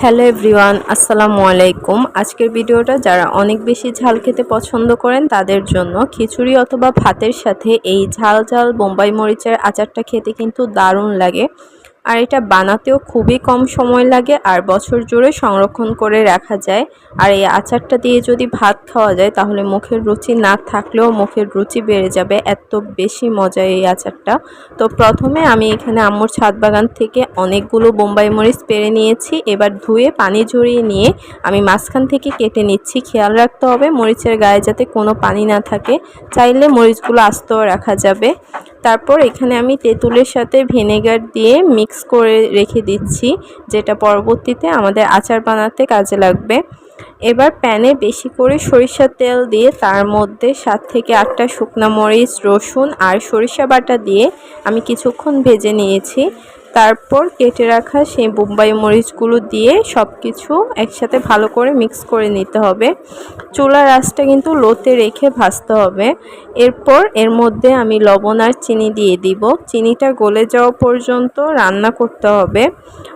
Hello everyone, আসসালামু আলাইকুম। আজকের ভিডিওটা যারা অনেক বেশি ঝাল খেতে পছন্দ করেন তাদের জন্য খিচুড়ি অথবা ভাতের সাথে এই ঝাল ঝাল বোম্বাই মরিচের আচারটা খেতে কিন্তু দারুণ লাগে। আর এটা বানাতেও খুবই কম সময় লাগে আর বছর জুড়ে সংরক্ষণ করে রাখা যায়। আর এই আচারটা দিয়ে যদি ভাত খাওয়া যায় তাহলে মুখের রুচি না থাকলেও মুখের রুচি বেড়ে যাবে, এত বেশি মজা এই আচারটা। তো প্রথমে আমি এখানে আম্মুর ছাদ বাগান থেকে অনেকগুলো বোম্বাই মরিচ পেড়ে নিয়েছি। এবার ধুয়ে পানি ঝরিয়ে নিয়ে আমি মাঝখান থেকে কেটে নিচ্ছি। খেয়াল রাখতে হবে মরিচের গায়ে যাতে কোনো পানি না থাকে, চাইলে মরিচগুলো আস্তেও রাখা যাবে। তারপর এখানে আমি তেঁতুলের সাথে ভিনেগার দিয়ে মিক্স করে রেখে দিচ্ছি, যেটা পরবর্তীতে আমাদের আচার বানাতে কাজে লাগবে। এবার প্যানে বেশি করে সরিষার তেল দিয়ে তার মধ্যে 7 থেকে 8টা শুকনা মরিচ, রসুন আর সরিষা বাটা দিয়ে আমি কিছুক্ষণ ভেজে নিয়েছি। তারপর কেটে রাখা সেই বোম্বাই মরিচগুলো দিয়ে সব কিছু একসাথে ভালো করে মিক্স করে নিতে হবে। চুলার আঁচটা কিন্তু লোতে রেখে ভাজতে হবে। এরপর এর মধ্যে আমি লবণ আর চিনি দিয়ে দিব। চিনিটা গলে যাওয়া পর্যন্ত রান্না করতে হবে।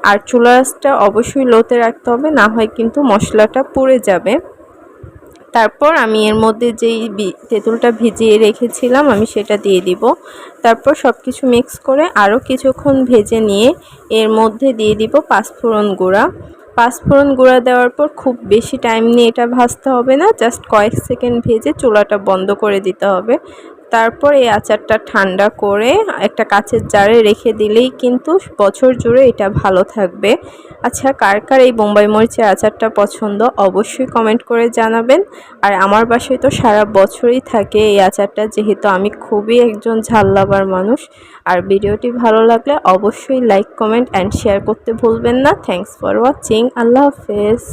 আর চুলার আঁচটা অবশ্যই লোতে রাখতে হবে, না হয় কিন্তু মশলাটা পুড়ে যাবে। তারপর আমি এর মধ্যে যেই তেঁতুলটা ভিজিয়ে রেখেছিলাম আমি সেটা দিয়ে দিব। তারপর সব কিছু মিক্স করে আরও কিছুক্ষণ ভেজে নিয়ে এর মধ্যে দিয়ে দিব পাঁচফোড়ন গুঁড়া। পাঁচফোড়ন গুঁড়া দেওয়ার পর খুব বেশি টাইম নিয়ে এটা ভাজতে হবে না, জাস্ট কয়েক সেকেন্ড ভেজে চুলাটা বন্ধ করে দিতে হবে। তারপর এই আচারটা ঠান্ডা করে একটা কাচের জারে রেখে দিলেই কিন্তু বছর জুড়ে এটা ভালো থাকবে। আচ্ছা, কার কার এই বোম্বাই মরিচের আচারটা পছন্দ অবশ্যই কমেন্ট করে জানাবেন। আর আমার বাসায় তো সারা বছরই থাকে এই আচারটা, যেহেতু আমি খুবই একজন ঝাল লাভার মানুষ। আর ভিডিওটি ভালো লাগলে অবশ্যই লাইক, কমেন্ট অ্যান্ড শেয়ার করতে ভুলবেন না। Thanks for watching. আল্লাহ হাফেজ।